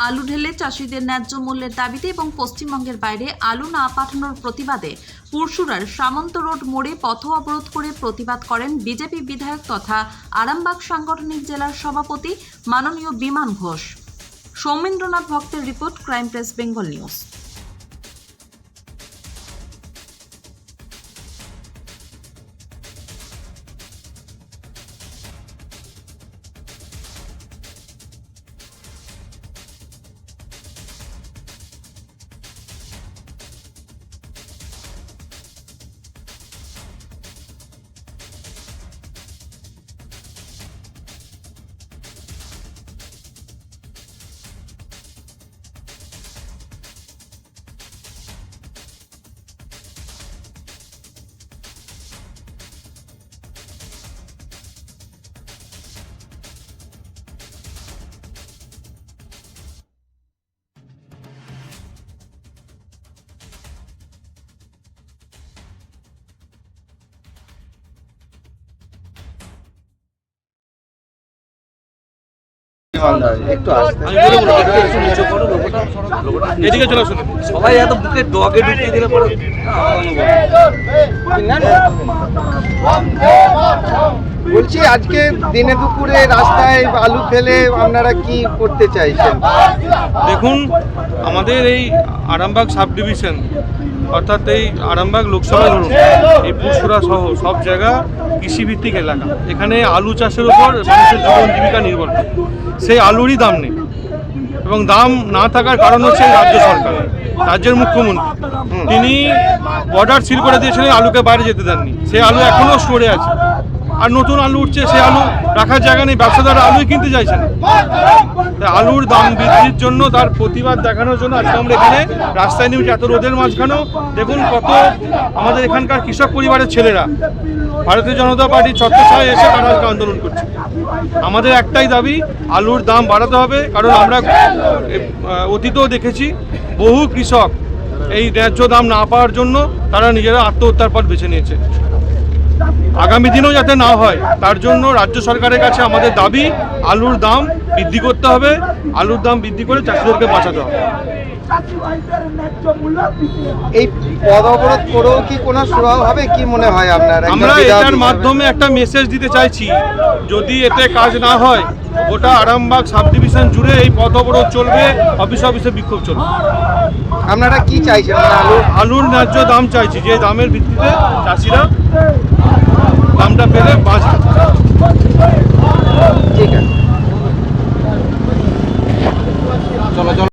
আলু ঢেলে চাষিদের ন্যায্য মূল্যের দাবিতে এবং পশ্চিমবঙ্গের বাইরে আলু না পাঠানোর প্রতিবাদে পুরসুরার সামন্ত রোড মোড়ে পথ অবরোধ করে প্রতিবাদ করেন বিজেপি বিধায়ক তথা আরামবাগ সাংগঠনিক জেলার সভাপতি মাননীয় বিমান ঘোষ। সৌমেন্দ্রনাথ ভক্তের report, crime press Bengal news. একটু আসতে এদিকে চলে আসুন। সবাই এত বুকে ডগে ঢুকিয়ে দিলে পরে বলছি, আজকে দিনে দুপুরে রাস্তায় আলু ফেলে আপনারা কি করতে চাইছেন? দেখুন, আমাদের এই আরামবাগ সাব ডিভিশন অর্থাৎ এই আরামবাগ লোকসভা ধরুন, এই পুরসুরা সহ সব জায়গা কৃষিভিত্তিক এলাকা। এখানে আলু চাষের উপর মানুষের জীবন জীবিকা নির্ভর করে। সেই আলুরই দাম নেই, এবং দাম না থাকার কারণ হচ্ছে রাজ্য সরকার, রাজ্যের মুখ্যমন্ত্রী তিনি বর্ডার সিল করে দিয়েছিলেন, আলুকে বাইরে যেতে দেননি। সেই আলু এখনও স্টোরে আছে, আর নতুন আলু উঠছে, সেই আলু রাখার জায়গা নেই, ব্যবসাদাররা আলুই কিনতে চাইছেন। আলুর দাম বৃদ্ধির জন্য তার প্রতিবাদ দেখানোর জন্য আজকে আমরা এখানে রাস্তায় নেমেছি। এত রোদের মাঝখানেও দেখুন কত আমাদের এখানকার কৃষক পরিবারের ছেলেরা ভারতীয় জনতা পার্টির ছত্রছায়ায় এসে তারা আজকে আন্দোলন করছে। আমাদের একটাই দাবি, আলুর দাম বাড়াতে হবে, কারণ আমরা অতীতেও দেখেছি বহু কৃষক এই ন্যায্য দাম না পাওয়ার জন্য তারা নিজেরা আত্মহত্যার পথ বেছে নিয়েছে। আগামী দিনেও যাতে না হয় তার জন্য রাজ্য সরকারের কাছে আমাদের দাবি, আলুর দাম বৃদ্ধি করতে হবে, আলুর দাম বৃদ্ধি করে চাষিদেরকে বাঁচাতে হবে। এই পথ অবরোধ করেও কি কোনো সুরাহা হবে কি মনে হয় আপনার? আমরা এটার মাধ্যমে একটা মেসেজ দিতে চাইছি, যদি এতে কাজ না হয় গোটা আরামবাগ সাব ডিভিশন জুড়ে এই পথ অবরোধ চলবে, অফিসে অফিসে বিক্ষোভ চলবে। আপনারা কি চাইছেন? আলুর ন্যায্য দাম চাইছি, যে দামের ভিত্তিতে চাষিরা দামটা পেলে বাঁচবে। ঠিক আছে।